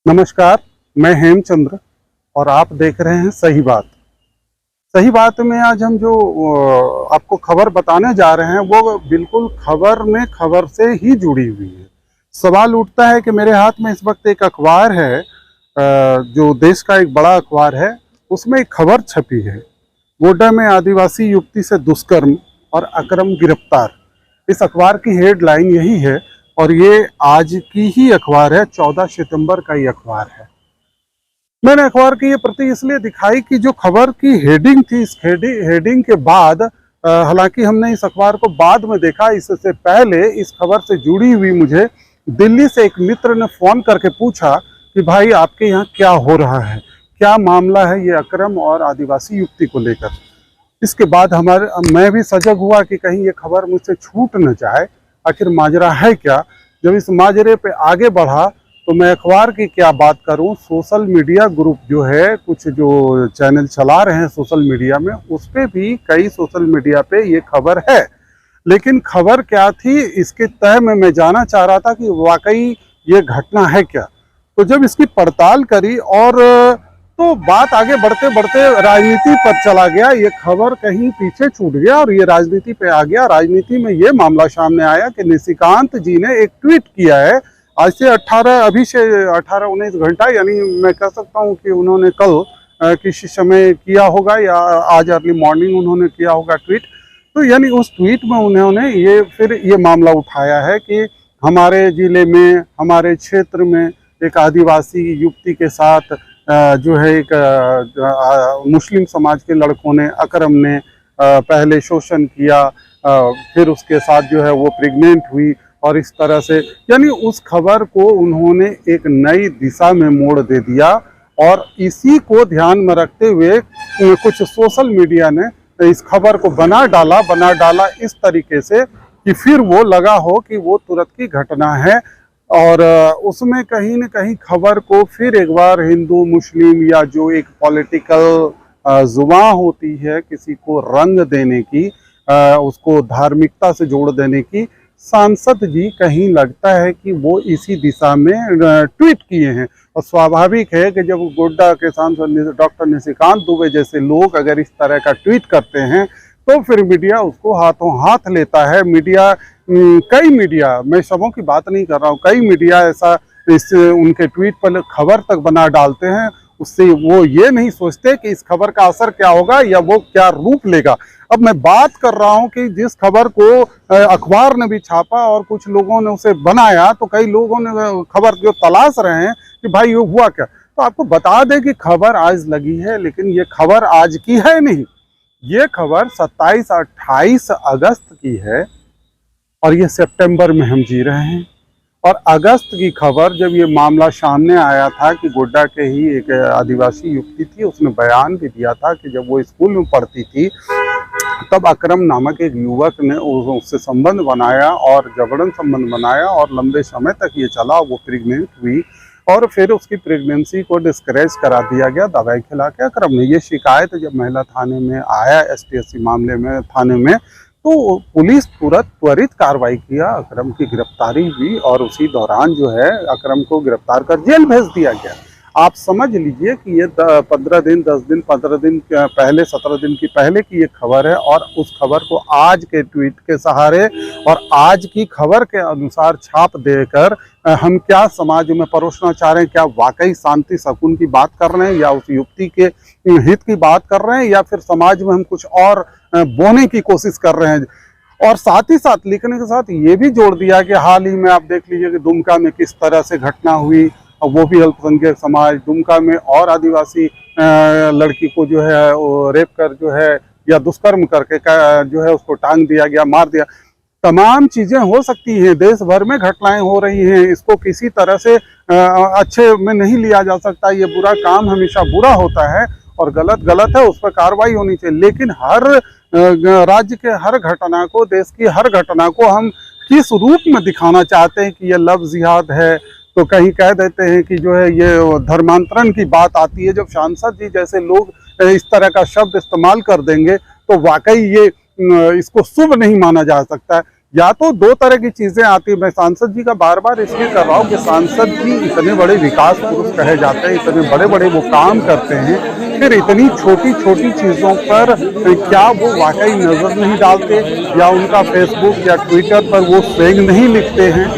नमस्कार, मैं हेमचंद्र और आप देख रहे हैं सही बात। सही बात में आज हम जो आपको खबर बताने जा रहे हैं वो बिल्कुल खबर से ही जुड़ी हुई है। सवाल उठता है कि मेरे हाथ में इस वक्त एक अखबार है, जो देश का एक बड़ा अखबार है, उसमें एक खबर छपी है। गोड्डा में आदिवासी युवती से दुष्कर्म और अक्रम गिरफ्तार। इस अखबार की हेडलाइन यही है और ये आज की ही अखबार है, 14 सितंबर का ये अखबार है। मैंने अखबार की ये प्रति इसलिए दिखाई कि जो खबर की हेडिंग थी, इस हेडिंग के बाद, हालांकि हमने इस अखबार को बाद में देखा, इससे पहले इस खबर से जुड़ी हुई मुझे दिल्ली से एक मित्र ने फ़ोन करके पूछा कि भाई आपके यहाँ क्या हो रहा है, क्या मामला है ये अक्रम और आदिवासी युवती को लेकर। इसके बाद मैं भी सजग हुआ कि कहीं ये खबर मुझसे छूट न जाए, आखिर माजरा है क्या। जब इस माजरे पे आगे बढ़ा तो मैं अखबार की क्या बात करूं, सोशल मीडिया ग्रुप जो है, कुछ जो चैनल चला रहे हैं सोशल मीडिया में, उस पे भी कई सोशल मीडिया पे ये खबर है। लेकिन खबर क्या थी, इसके तह में मैं जानना चाह रहा था कि वाकई ये घटना है क्या। तो जब इसकी पड़ताल करी और तो बात आगे बढ़ते बढ़ते राजनीति पर चला गया। ये खबर कहीं पीछे छूट गया और ये राजनीति पे आ गया। राजनीति में ये मामला सामने आया कि निशिकांत जी ने एक ट्वीट किया है आज से 18-19 घंटा, यानी मैं कह सकता हूँ कि उन्होंने कल किसी समय किया होगा या आज अर्ली मॉर्निंग उन्होंने किया होगा ट्वीट। तो यानी उस ट्वीट में उन्होंने ये मामला उठाया है कि हमारे जिले में, हमारे क्षेत्र में एक आदिवासी युवती के साथ जो है एक मुस्लिम समाज के लड़कों ने, अकरम ने पहले शोषण किया, फिर उसके साथ जो है वो प्रेग्नेंट हुई और इस तरह से, यानी उस खबर को उन्होंने एक नई दिशा में मोड़ दे दिया। और इसी को ध्यान में रखते हुए कुछ सोशल मीडिया ने इस खबर को बना डाला इस तरीके से कि फिर वो लगा हो कि वो तुरंत की घटना है और उसमें कहीं न कहीं खबर को फिर एक बार हिंदू मुस्लिम या जो एक पॉलिटिकल जुबान होती है किसी को रंग देने की, उसको धार्मिकता से जोड़ देने की, सांसद जी कहीं लगता है कि वो इसी दिशा में ट्वीट किए हैं। और स्वाभाविक है कि जब गोड्डा के सांसद डॉक्टर निशिकांत दुबे जैसे लोग अगर इस तरह का ट्वीट करते हैं तो फिर मीडिया उसको हाथों हाथ लेता है। कई मीडिया, मैं सबों की बात नहीं कर रहा हूँ, कई मीडिया ऐसा उनके ट्वीट पर खबर तक बना डालते हैं। उससे वो ये नहीं सोचते कि इस खबर का असर क्या होगा या वो क्या रूप लेगा। अब मैं बात कर रहा हूँ कि जिस खबर को अखबार ने भी छापा और कुछ लोगों ने उसे बनाया, तो कई लोगों ने खबर जो तलाश रहे हैं कि भाई ये हुआ क्या। तो आपको बता दें कि खबर आज लगी है, लेकिन ये खबर आज की है नहीं, ये खबर 27-28 अगस्त की है और ये सितंबर में हम जी रहे हैं। और अगस्त की खबर, जब ये मामला सामने आया था कि गोड्डा के ही एक आदिवासी युवती थी, उसने बयान भी दिया था कि जब वो स्कूल में पढ़ती थी तब अकरम नामक एक युवक ने उससे संबंध बनाया और जबरन संबंध बनाया और लंबे समय तक ये चला। वो प्रेग्नेंट हुई और फिर उसकी प्रेगनेंसी को डिस्करेज करा दिया गया दवाई खिला के अकरम ने। ये शिकायत जब महिला थाने में आया, STSC मामले में थाने में, तो पुलिस त्वरित कार्रवाई किया, अकरम की गिरफ्तारी हुई और उसी दौरान जो है अकरम को गिरफ्तार कर जेल भेज दिया गया। आप समझ लीजिए कि ये 15 दिन 10 दिन 15 दिन पहले, 17 दिन की पहले की ये खबर है और उस खबर को आज के ट्वीट के सहारे और आज की खबर के अनुसार छाप देकर हम क्या समाज में परोसना चाह रहे हैं। क्या वाकई शांति सुकून की बात कर रहे हैं या उस युवती के हित की बात कर रहे हैं या फिर समाज में हम कुछ और बोने की कोशिश कर रहे हैं। और साथ ही साथ लिखने के साथ ये भी जोड़ दिया कि हाल ही में आप देख लीजिए कि दुमका में किस तरह से घटना हुई, और वो भी अल्पसंख्यक समाज, दुमका में और आदिवासी लड़की को जो है वो रेप कर जो है या दुष्कर्म करके जो है उसको टांग दिया गया, मार दिया। तमाम चीज़ें हो सकती हैं, देश भर में घटनाएं हो रही हैं, इसको किसी तरह से अच्छे में नहीं लिया जा सकता। ये बुरा काम हमेशा बुरा होता है और गलत है, उस पर कार्रवाई होनी चाहिए। लेकिन हर राज्य के हर घटना को, देश की हर घटना को हम किस रूप में दिखाना चाहते हैं कि ये लव जिहाद है, तो कहीं कह देते हैं कि जो है ये धर्मांतरण की बात आती है। जब सांसद जी जैसे लोग इस तरह का शब्द इस्तेमाल कर देंगे तो वाकई ये इसको शुभ नहीं माना जा सकता है। या तो दो तरह की चीजें आती है। मैं सांसद जी का बार बार इसलिए कर रहा हूँ कि सांसद जी इतने बड़े विकास पुरुष कहे जाते हैं, इतने बड़े बड़े वो काम करते हैं, फिर इतनी छोटी छोटी चीजों पर क्या वो वाकई नजर नहीं डालते, या उनका फेसबुक या ट्विटर पर वो स्लैंग नहीं लिखते हैं,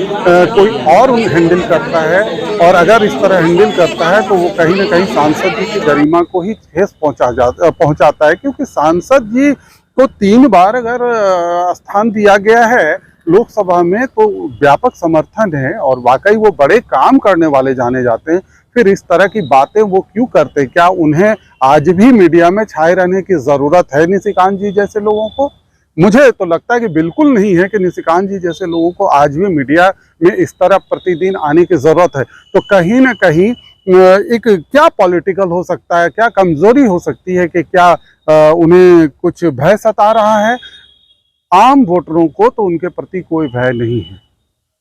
कोई और उन हैंडल करता है, और अगर इस तरह हैंडल करता है तो वो कहीं ना कहीं सांसद जी की गरिमा को ही ठेस पहुंचाता है। क्योंकि सांसद जी को 3 बार अगर स्थान दिया गया है लोकसभा में तो व्यापक समर्थन है, और वाकई वो बड़े काम करने वाले जाने जाते हैं। फिर इस तरह की बातें वो क्यों करते? क्या उन्हें आज भी मीडिया में छाए रहने की जरूरत है निशिकांत जी जैसे लोगों को? मुझे तो लगता है कि बिल्कुल नहीं है कि निशिकांत जी जैसे लोगों को आज भी मीडिया में इस तरह प्रतिदिन आने की जरूरत है। तो कहीं ना कहीं एक क्या पॉलिटिकल हो सकता है, क्या कमजोरी हो सकती है कि क्या उन्हें कुछ भय सता रहा है? आम वोटरों को तो उनके प्रति कोई भय नहीं है,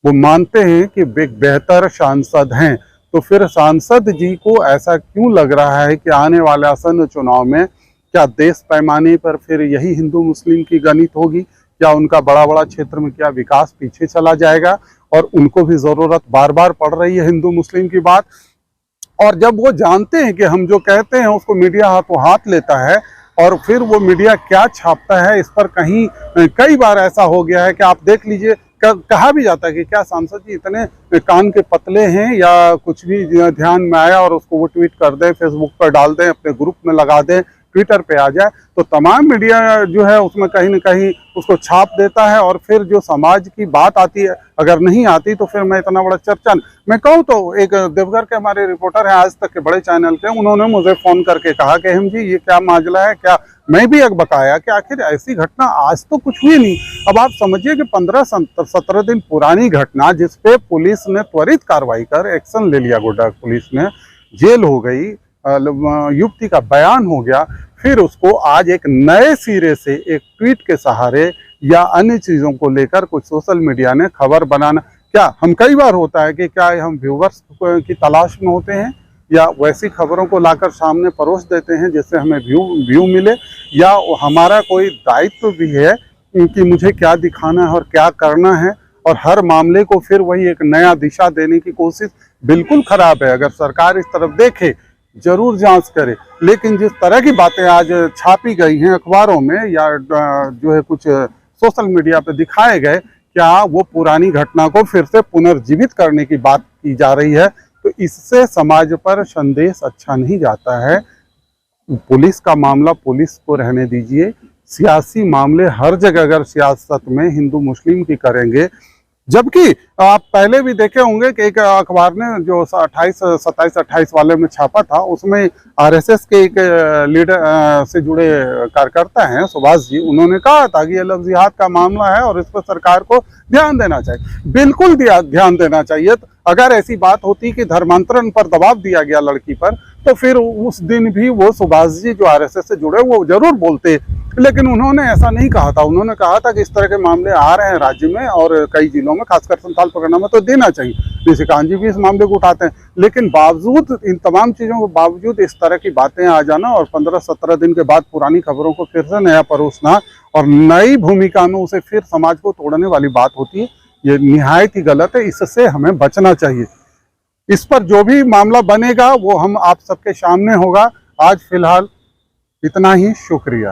वो मानते हैं कि बेहतर सांसद हैं। तो फिर सांसद जी को ऐसा क्यों लग रहा है कि आने वाले आसन्न चुनाव में क्या देश पैमाने पर फिर यही हिंदू मुस्लिम की गणित होगी? क्या उनका बड़ा बड़ा क्षेत्र में क्या विकास पीछे चला जाएगा? और उनको भी जरूरत बार बार पड़ रही है हिंदू मुस्लिम की बात, और जब वो जानते हैं कि हम जो कहते हैं उसको मीडिया हाथों हाथ लेता है, और फिर वो मीडिया क्या छापता है इस पर कहीं कई बार ऐसा हो गया है कि आप देख लीजिए, कहा भी जाता है कि क्या सांसद जी इतने कान के पतले हैं, या कुछ भी ध्यान में आया और उसको वो ट्वीट कर दें, फेसबुक पर डाल दें, अपने ग्रुप में लगा दें, ट्विटर पे आ जाए, तो तमाम मीडिया जो है उसमें कहीं ना कहीं उसको छाप देता है। और फिर जो समाज की बात आती है, अगर नहीं आती तो फिर मैं इतना बड़ा चर्चा, मैं कहूँ तो एक देवघर के हमारे रिपोर्टर हैं आज तक के बड़े चैनल के, उन्होंने मुझे फोन करके कहा कि हम जी ये क्या माजला है, क्या मैं भी एक बकाया कि आखिर ऐसी घटना आज तो कुछ हुई नहीं। अब आप समझिए कि 15-17 दिन पुरानी घटना, जिसपे पुलिस ने त्वरित कार्रवाई कर एक्शन ले लिया, गोड्डा पुलिस ने, जेल हो गई, युवती का बयान हो गया, फिर उसको आज एक नए सिरे से एक ट्वीट के सहारे या अन्य चीजों को लेकर कुछ सोशल मीडिया ने खबर बनाना, क्या हम कई बार होता है कि क्या हम व्यूवर्स की तलाश में होते हैं, या वैसी खबरों को लाकर सामने परोस देते हैं जिससे हमें व्यू मिले, या हमारा कोई दायित्व भी है कि मुझे क्या दिखाना है और क्या करना है, और हर मामले को फिर वही एक नया दिशा देने की कोशिश बिल्कुल खराब है। अगर सरकार इस तरफ देखे, जरूर जांच करे, लेकिन जिस तरह की बातें आज छापी गई हैं अखबारों में या जो है कुछ सोशल मीडिया पे दिखाए गए, क्या वो पुरानी घटना को फिर से पुनर्जीवित करने की बात की जा रही है? तो इससे समाज पर संदेश अच्छा नहीं जाता है। पुलिस का मामला पुलिस को रहने दीजिए, सियासी मामले हर जगह अगर सियासत में हिंदू मुस्लिम की करेंगे, जबकि आप पहले भी देखे होंगे कि एक अखबार ने जो 27-28 वाले में छापा था, उसमें आरएसएस के एक लीडर से जुड़े कार्यकर्ता हैं सुभाष जी, उन्होंने कहा था कि ये लव जिहाद का मामला है और इस पर सरकार को ध्यान देना चाहिए। बिल्कुल ध्यान देना चाहिए। अगर ऐसी बात होती कि धर्मांतरण पर दबाव दिया गया लड़की पर, तो फिर उस दिन भी वो सुभाष जी जो आरएसएस से जुड़े वो जरूर बोलते, लेकिन उन्होंने ऐसा नहीं कहा था। उन्होंने कहा था कि इस तरह के मामले आ रहे हैं राज्य में और कई जिलों में, खासकर संथाल परगना में, तो देना चाहिए। निशिकांत जी भी इस मामले को उठाते हैं, लेकिन बावजूद इन तमाम चीजों के बावजूद इस तरह की बातें आ जाना और 15-17 दिन के बाद पुरानी खबरों को फिर से नया परोसना और नई भूमिका में उसे फिर समाज को तोड़ने वाली बात होती है, ये निहायत ही गलत है। इससे हमें बचना चाहिए। इस पर जो भी मामला बनेगा वो हम आप सबके सामने होगा। आज फिलहाल इतना ही, शुक्रिया।